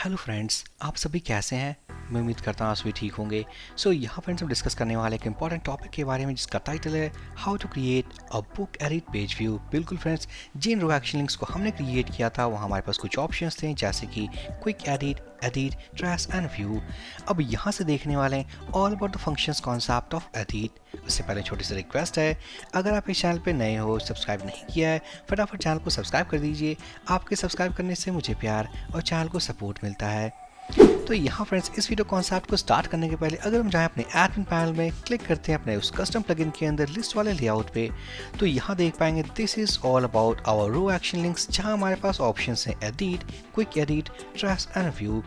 Hello friends, आप सभी कैसे हैं? मैं उम्मीद करता हूँ आप सभी ठीक होंगे। यहाँ फ्रेंड्स हम डिस्कस करने वाले एक इंपॉर्टेंट टॉपिक के बारे में जिसका टाइटल है how to create a book edit page view. बिल्कुल फ्रेंड्स, जिन रो एक्शन लिंक्स को हमने क्रिएट किया था वहाँ हमारे पास कुछ ऑप्शंस थे जैसे कि quick edit, edit, trash and view. अब यहाँ से देखने वाले हैं all about the functions concept of edit. उससे पहले छोटी सी रिक्वेस्ट है, अगर आप इस चैनल पे नए हो, सब्सक्राइब नहीं किया है, फटाफट चैनल को सब्सक्राइब कर दीजिए। आपके सब्सक्राइब करने से मुझे प्यार और चैनल को सपोर्ट मिलता है। तो यहाँ फ्रेंड्स इस वीडियो कॉन्सेप्ट को स्टार्ट करने के पहले अगर हम जाएं अपने एडमिन पैनल में, क्लिक करते हैं अपने उस कस्टम प्लगइन के अंदर लिस्ट वाले लेआउट पे, तो यहाँ देख पाएंगे this is all about our row action links, जहाँ हमारे पास ऑप्शंस हैं edit, quick edit, trash and view.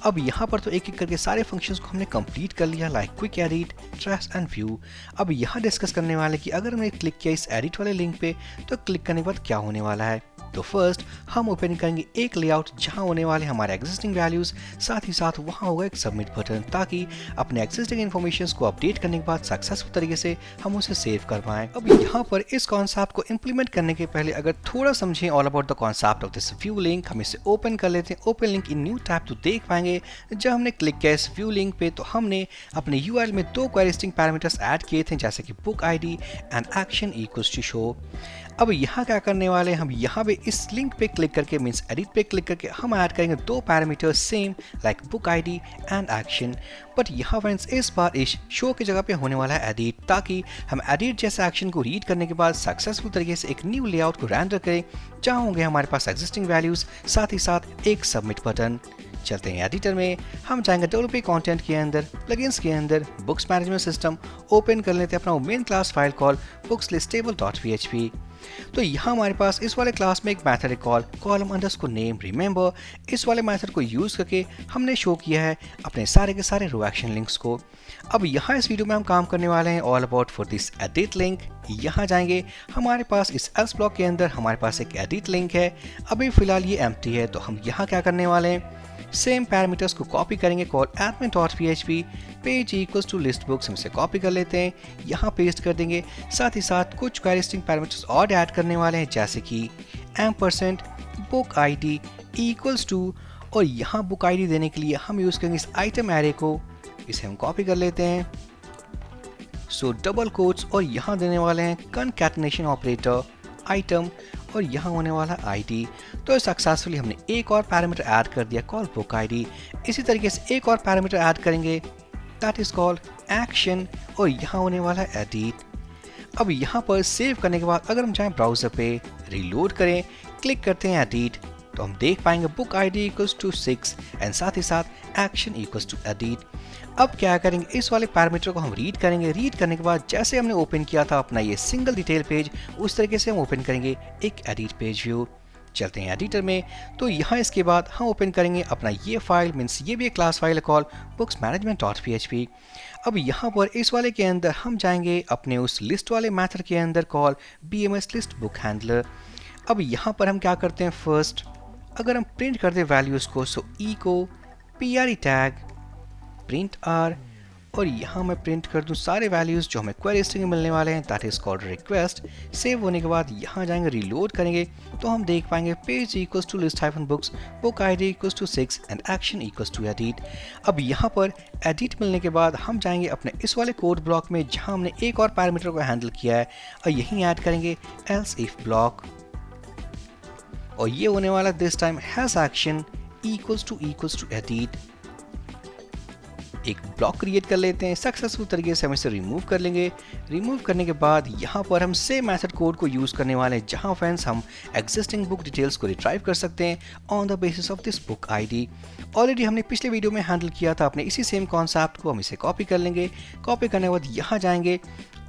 अब यहाँ पर तो एक एक करके सारे फंक्शंस को हमने कंप्लीट कर लिया, like quick edit, trash and view. अब यहाँ डिस्कस करने वाले कि अगर हमने क्लिक किया इस एडिट वाले लिंक पे तो क्लिक करने के बाद क्या होने वाला है। तो फर्स्ट हम ओपन करेंगे एक लेआउट जहां होने वाले हमारे एग्जिस्टिंग वैल्यूज, साथ ही साथ वहां होगा एक सबमिट बटन, ताकि अपने एग्जिस्टिंग इन्फॉर्मेशन को अपडेट करने के बाद सक्सेसफुल तरीके से हम उसे सेव कर पाएं। अब यहाँ पर इस कॉन्सेप्ट को इंप्लीमेंट करने के पहले अगर थोड़ा समझें all about the concept of this view link, हम इसे ओपन कर लेते हैं। Open link in new tab, तो देख पाएंगे जब हमने क्लिक किया इस व्यू लिंक पे तो हमने अपने यूआरएल में दो क्वेरी पैरामीटर्स ऐड किए थे जैसे कि book ID and action equals to show. अब यहाँ क्या करने वाले हैं, हम यहाँ पे इस लिंक पे क्लिक करके मींस एडिट पे क्लिक करके हम ऐड करेंगे दो parameters same like book ID and action. But यहाँ फ्रेंड्स इस बार इस शो की जगह पे होने वाला है एडिट, ताकि हम एडिट जैसे एक्शन को रीड करने के बाद सक्सेसफुल तरीके से एक न्यू लेआउट को रेंडर करें जहाँ होंगे हमारे पास एग्जिस्टिंग वैल्यूज, साथ ही साथ एक सबमिट बटन। चलते हैं एडिटर में, हम जाएंगे डेवलपर कंटेंट के अंदर, प्लगइन्स के अंदर, बुक्स मैनेजमेंट सिस्टम, ओपन कर लेते हैं अपना main class file call booksListTable.php। तो यहाँ हमारे पास इस वाले क्लास में एक मेथड है call column underscore name remember. इस वाले मेथड को यूज करके हमने शो किया है अपने सारे के सारे रो एक्शन लिंक्स को। अब यहाँ इस वीडियो में हम काम करने वाले हैं all about for this edit link. यहाँ जाएंगे, हमारे पास इस एल्स ब्लॉक के अंदर हमारे पास एक एडिट लिंक है, अभी फिलहाल ये एम्प्टी है, तो हम यहाँ क्या करने वाले हैं, सेम पैरामीटर्स को कॉपी करेंगे call admin.php page equals to list books, हम इसे कॉपी कर लेते हैं, यहाँ पेस्ट कर देंगे। साथ ही साथ कुछ क्वेरी पैरामीटर्स और ऐड करने वाले हैं जैसे कि ampersand book ID equals to, और यहाँ बुक आईडी देने के लिए हम यूज करेंगे इस आइटम एरे को, इसे हम कॉपी कर लेते हैं। सो डबल कोट्स और यहाँ देने वाले हैं कनकैटिनेशन ऑपरेटर आइटम और यहाँ होने वाला आईडी। तो सक्सेसफुली हमने एक और पैरामीटर ऐड कर दिया कॉल बुक आईडी। इसी तरीके से एक और पैरामीटर ऐड करेंगे दैट इज कॉल्ड एक्शन और यहाँ होने वाला एडिट। अब यहाँ पर सेव करने के बाद अगर हम जाएं ब्राउजर पे, रीलोड करें, क्लिक करते हैं एडिट, तो हम देख पाएंगे book ID equals to 6 and साथ ही साथ एक्शन इक्वल्स टू एडिट। अब क्या करेंगे, इस वाले पैरामीटर को हम रीड करेंगे। रीड करने के बाद जैसे हमने ओपन किया था अपना ये सिंगल डिटेल पेज, उस तरीके से हम ओपन करेंगे एक एडिट पेज व्यू। चलते हैं एडिटर में, तो यहाँ इसके बाद हम ओपन करेंगे अपना ये फाइल, मीन्स ये भी एक क्लास फाइल है कॉल booksmanagement.php। अब यहाँ पर इस वाले के अंदर हम जाएंगे अपने उस लिस्ट वाले मेथड के अंदर call bms list book handler। अब यहाँ पर हम क्या करते हैं, फर्स्ट अगर हम प्रिंट कर दे वैल्यूज को, सो ई को pre टैग प्रिंट आर, और यहाँ मैं प्रिंट कर दूँ सारे वैल्यूज जो हमें क्वेरी स्ट्रिंग में मिलने वाले हैं, that is called request. Save होने के बाद यहाँ जाएंगे, रीलोड करेंगे, तो हम देख पाएंगे page equals to list hyphen books, book ID equals to 6 and action equals to edit. अब यहाँ पर एडिट मिलने के बाद हम जाएंगे अपने इस वाले कोड ब्लॉक में जहाँ हमने एक और पैरामीटर को हैंडल किया है, और यहीं ऐड करेंगे एल्स इफ ब्लॉक, और ये होने वाला this time has action equals to edit. एक ब्लॉक क्रिएट कर लेते हैं, सक्सेसफुल तरीके से हम इसे रिमूव कर लेंगे। रिमूव करने के बाद यहाँ पर हम सेम मेथड कोड को यूज करने वाले हैं जहाँ फ्रेंड्स हम एग्जिस्टिंग बुक डिटेल्स को रिट्राइव कर सकते हैं on the basis of this book ID. Already हमने पिछले वीडियो में हैंडल किया था अपने इसी सेम कॉन्सेप्ट को, हम इसे कॉपी कर लेंगे। कॉपी करने के बाद यहाँ जाएंगे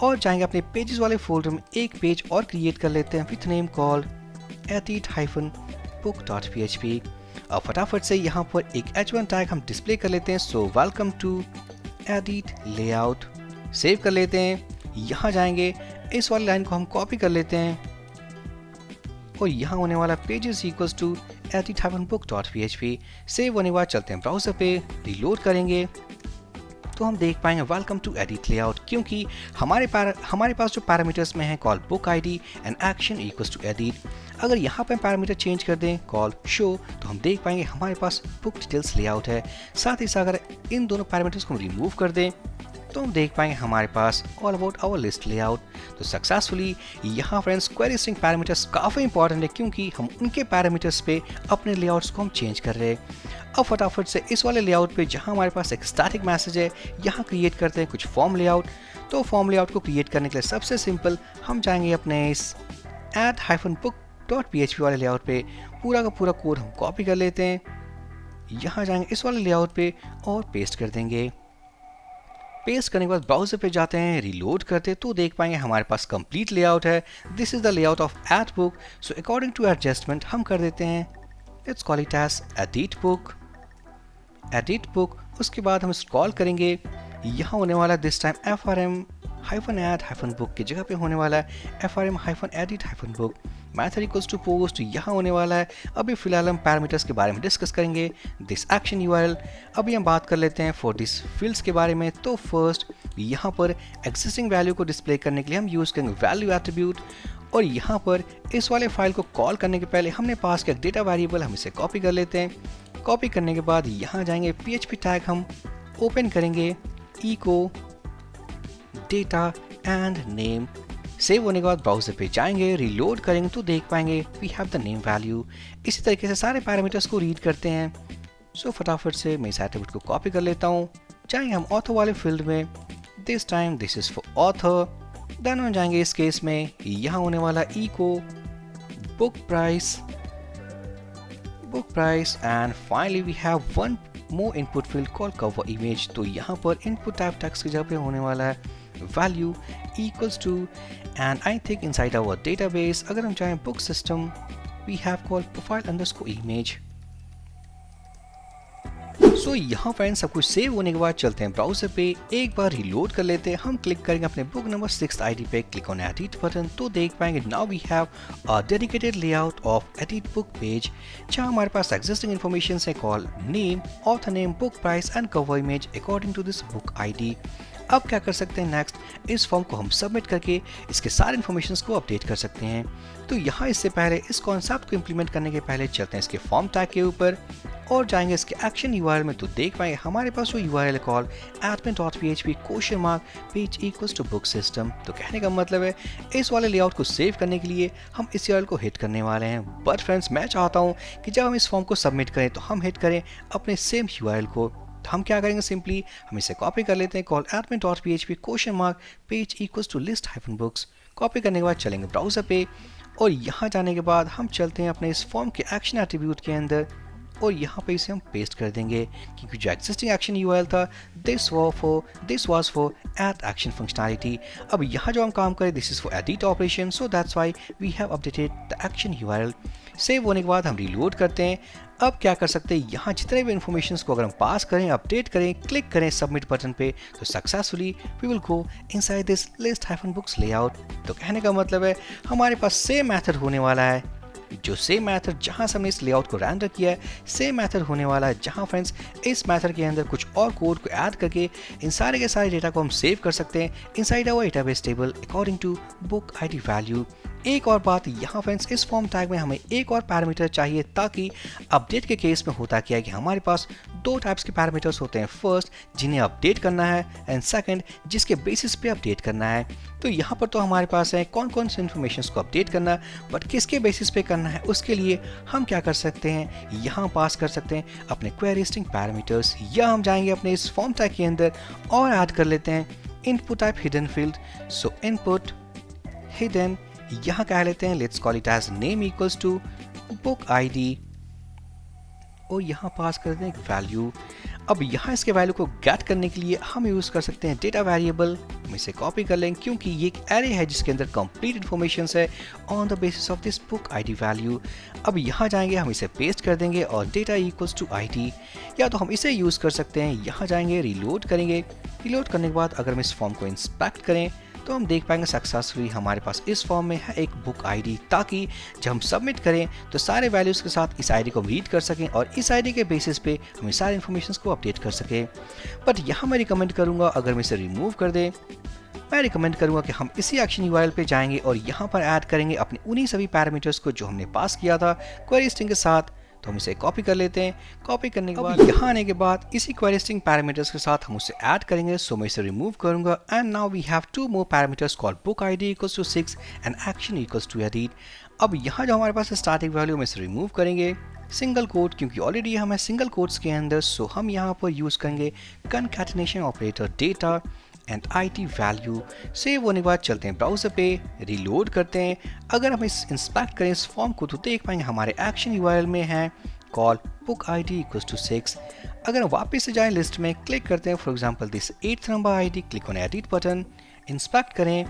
और जाएंगे अपने पेजेस वाले फोल्डर में, एक पेज और क्रिएट कर लेते हैं विथ नेम कॉल edit-book.php। अब फटाफट से यहाँ पर एक h1 टैग हम डिस्प्ले कर लेते हैं, so welcome to edit layout. Save कर लेते हैं, यहाँ जाएंगे, इस वाली लाइन को हम कॉपी कर लेते हैं, और यहाँ होने वाला pages equals to edit-book.php। Save होने के बाद चलते हैं ब्राउजर पे, रीलोड करेंगे, तो हम देख पाएंगे वेलकम टू एडिट लेआउट, क्योंकि हमारे पास जो पैरामीटर्स में है call book ID and action equals to edit. अगर यहाँ पे पैरामीटर चेंज कर दें कॉल शो, तो हम देख पाएंगे हमारे पास बुक डिटेल्स लेआउट है। साथ ही साथ अगर इन दोनों पैरामीटर्स को रिमूव कर दें तो हम देख पाएंगे हमारे पास all about our list layout. तो सक्सेसफुली यहाँ फ्रेंड्स क्वेरी स्ट्रिंग पैरामीटर्स काफ़ी इंपॉर्टेंट है, क्योंकि हम उनके पैरामीटर्स पे अपने लेआउट्स को हम चेंज कर रहे हैं। अब फटाफट से इस वाले लेआउट पे जहाँ हमारे पास एक स्टैटिक मैसेज है, यहाँ क्रिएट करते हैं कुछ फॉर्म लेआउट। तो फॉर्म लेआउट को क्रिएट करने के लिए सबसे सिंपल हम जाएंगे अपने इस add-book.php वाले लेआउट पे। पूरा का पूरा कोड हम कॉपी कर लेते हैं, यहाँ जाएंगे इस वाले लेआउट पे और पेस्ट कर देंगे। पेस्ट करने के बाद ब्राउजर पे जाते हैं, रीलोड करते हैं तो देख पाएंगे हमारे पास कंप्लीट लेआउट है। This is the layout of add book. So according to adjustment हम कर देते हैं, let's call it as edit book. उसके बाद हम स्क्रॉल करेंगे, यहाँ होने वाला दिस टाइम FRM-add-book की जगह पे होने वाला है FRM-edit-book। Method equals to post यहाँ होने वाला है। अभी फिलहाल हम पैरामीटर्स के बारे में डिस्कस करेंगे। दिस एक्शन URL, अभी हम बात कर लेते हैं फॉर दिस फील्ड्स के बारे में। तो फर्स्ट यहाँ पर एग्जिस्टिंग वैल्यू को डिस्प्ले करने के लिए हम यूज़ करेंगे वैल्यू एट्रीब्यूट, और यहाँ पर इस वाले फाइल को कॉल करने के पहले हमने पास किया डेटा वेरिएबल, हम इसे कॉपी कर लेते हैं। कॉपी करने के बाद यहाँ जाएंगे PHP टैग हम ओपन करेंगे, echo data and name. Save होने के बाद ब्राउजर पे जाएंगे, रीलोड करेंगे तो देख पाएंगे we have the name value. इसी तरीके से सारे पैरामीटर्स को रीड करते हैं। सो फटाफट से मैं इस एट्रीब्यूट को कॉपी कर लेता हूँ। जाएंगे हम ऑथर वाले फील्ड में, this time this is for author. Then हम जाएंगे इस केस में, यहाँ होने वाला echo book price and finally we have one more input field call cover image. तो यहाँ पर इनपुट टाइप टेक्स्ट की जगह पे होने वाला है value equals to, and I think inside our database अगर हम चाहें book system we have called profile_image। सो यहाँ फ्रेंड्स सब कुछ सेव होने के बाद चलते हैं ब्राउजर पे, एक बार रीलोड कर लेते हैं। हम क्लिक करेंगे अपने बुक नंबर 6 ID पे, क्लिक ऑन एडिट बटन तो देख पाएंगे now we have a dedicated layout of edit book page, जहाँ हमारे पास एग्जिस्टिंग इन्फॉर्मेशन है call name, author name, book price and cover image according to this book ID। अब क्या कर सकते हैं नेक्स्ट, इस फॉर्म को हम सबमिट करके इसके सारे इन्फॉर्मेशंस को अपडेट कर सकते हैं। तो यहाँ इससे पहले इस कॉन्सेप्ट को इम्प्लीमेंट करने के पहले चलते हैं इसके फॉर्म टैग के ऊपर और जाएंगे इसके एक्शन URL में। तो देख पाएंगे हमारे पास जो URL है call admin.php page equals to book system। तो कहने का मतलब है इस वाले लेआउट को सेव करने के लिए हम इस URL को हिट करने वाले हैं। बट फ्रेंड्स मैं चाहता हूँ कि जब हम इस फॉर्म को सबमिट करें तो हम हिट करें अपने सेम URL को। तो हम क्या करेंगे, सिंपली हम इसे कॉपी कर लेते हैं call admin.php page equals to list-books। Copy करने के बाद चलेंगे ब्राउजर पे और यहाँ जाने के बाद हम चलते हैं अपने इस फॉर्म के एक्शन एट्रीब्यूट के अंदर और यहाँ पे इसे हम पेस्ट कर देंगे, क्योंकि जो एग्जिस्टिंग एक्शन URL था this was for add action functionality. अब यहाँ जो हम काम करें this is for edit operation, so that's why we have updated the action URL। सेव होने के बाद हम रीलोड करते हैं। अब क्या कर सकते हैं, यहाँ जितने भी इन्फॉर्मेशन को अगर हम पास करें, अपडेट करें, क्लिक करें सबमिट बटन पे, तो successfully we will go inside this list-books layout. तो कहने का मतलब है हमारे पास सेम मेथड होने वाला है, जो सेम मेथड जहाँ से हमने इस लेआउट को रेंडर किया है सेम मेथड होने वाला है, जहाँ फ्रेंड्स इस मेथड के अंदर कुछ और कोड को ऐड करके इन सारे के सारे डेटा को हम सेव कर सकते हैं inside our database table according to book ID value. एक और बात यहाँ फ्रेंड्स, इस फॉर्म टैग में हमें एक और पैरामीटर चाहिए, ताकि अपडेट के केस में होता क्या है कि हमारे पास दो टाइप्स के पैरामीटर्स होते हैं, फर्स्ट जिन्हें अपडेट करना है एंड सेकंड जिसके बेसिस पे अपडेट करना है। तो यहाँ पर तो हमारे पास है कौन कौन से इन्फॉर्मेशन को अपडेट करना है, बट किसके बेसिस पे करना है उसके लिए हम क्या कर सकते हैं, यहाँ पास कर सकते हैं अपने क्वेरी स्ट्रिंग पैरामीटर्स, या हम जाएंगे अपने इस फॉर्म टैग के अंदर और ऐड कर लेते हैं input type hidden field. So input hidden यहाँ कह लेते हैं let's call it as name equals to book ID और यहाँ पास कर दें एक वैल्यू। अब यहाँ इसके वैल्यू को गेट करने के लिए हम यूज़ कर सकते हैं डेटा वेरिएबल। हम इसे कॉपी कर लेंगे क्योंकि ये एक एरे है जिसके अंदर कंप्लीट इन्फॉर्मेशन है on the basis of this book ID value. अब यहाँ जाएंगे हम इसे पेस्ट कर देंगे और डेटा इक्वल्स टू ID, या तो हम इसे यूज़ कर सकते हैं, यहाँ जाएंगे रीलोड करेंगे। रीलोड करने के बाद अगर हम इस फॉर्म को इंस्पेक्ट करें तो हम देख पाएंगे सक्सेसफुली हमारे पास इस फॉर्म में है एक बुक आईडी, ताकि जब हम सबमिट करें तो सारे वैल्यूज़ के साथ इस आईडी को रीड कर सकें और इस आईडी के बेसिस पे हमें सारे इन्फॉर्मेशन को अपडेट कर सकें। बट यहाँ मैं रिकमेंड करूँगा अगर मैं इसे रिमूव कर दें, मैं रिकमेंड करूँगा कि हम इसी एक्शन यूआरएल पे जाएंगे और यहाँ पर ऐड करेंगे अपने उन्हीं सभी पैरामीटर्स को जो हमने पास किया था क्वेरी स्ट्रिंग के साथ। तो हम इसे कॉपी कर लेते हैं। कॉपी करने के बाद यहाँ आने के बाद इसी क्वेरी स्ट्रिंग पैरामीटर्स के साथ हम उसे ऐड करेंगे। सो मैं इसे रिमूव करूँगा and now we have two more parameters called book ID equals to 6 and action equals to edit. अब यहाँ जो हमारे पास स्टार्टिंग वैल्यू में इसे रिमूव करेंगे सिंगल कोट, क्योंकि ऑलरेडी हम है सिंगल कोट्स के अंदर। सो हम यहाँ पर यूज़ करेंगे concatenation operator data and IT value. Save होने के बाद चलते हैं ब्राउज़र पे, रीलोड करते हैं। अगर हम इस इंस्पेक्ट करें इस फॉर्म को तो देख पाएंगे हमारे एक्शन यूआरएल में है call book ID equals to 6। अगर हम वापस से जाएं लिस्ट में, क्लिक करते हैं for example this 8th number ID, click on edit button, inspect करें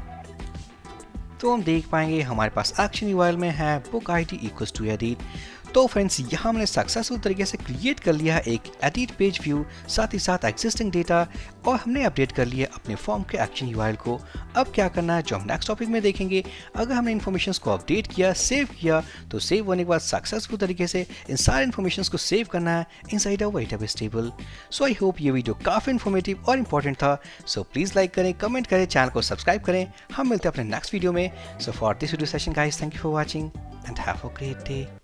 तो हम देख पाएंगे हमारे पास एक्शन यूआरएल में है book ID equals to edit. तो फ्रेंड्स यहाँ हमने सक्सेसफुल तरीके से क्रिएट कर लिया है एक एडिट पेज व्यू, साथ ही साथ एग्जिस्टिंग डेटा, और हमने अपडेट कर लिया अपने फॉर्म के एक्शन यूआरएल को। अब क्या करना है जो हम नेक्स्ट टॉपिक में देखेंगे, अगर हमने इन्फॉर्मेशन को अपडेट किया, सेव किया, तो सेव होने के बाद सक्सेसफुल तरीके से इन सारे इन्फॉर्मेशन को सेव करना है inside our database table. So I hope ये वीडियो काफ़ी इन्फॉर्मेटिव और इंपॉर्टेंट था। सो प्लीज़ लाइक करें, कमेंट करें, चैनल को सब्सक्राइब करें। हम मिलते हैं अपने नेक्स्ट वीडियो में। So for this video session guys, thank you for watching and have a great day.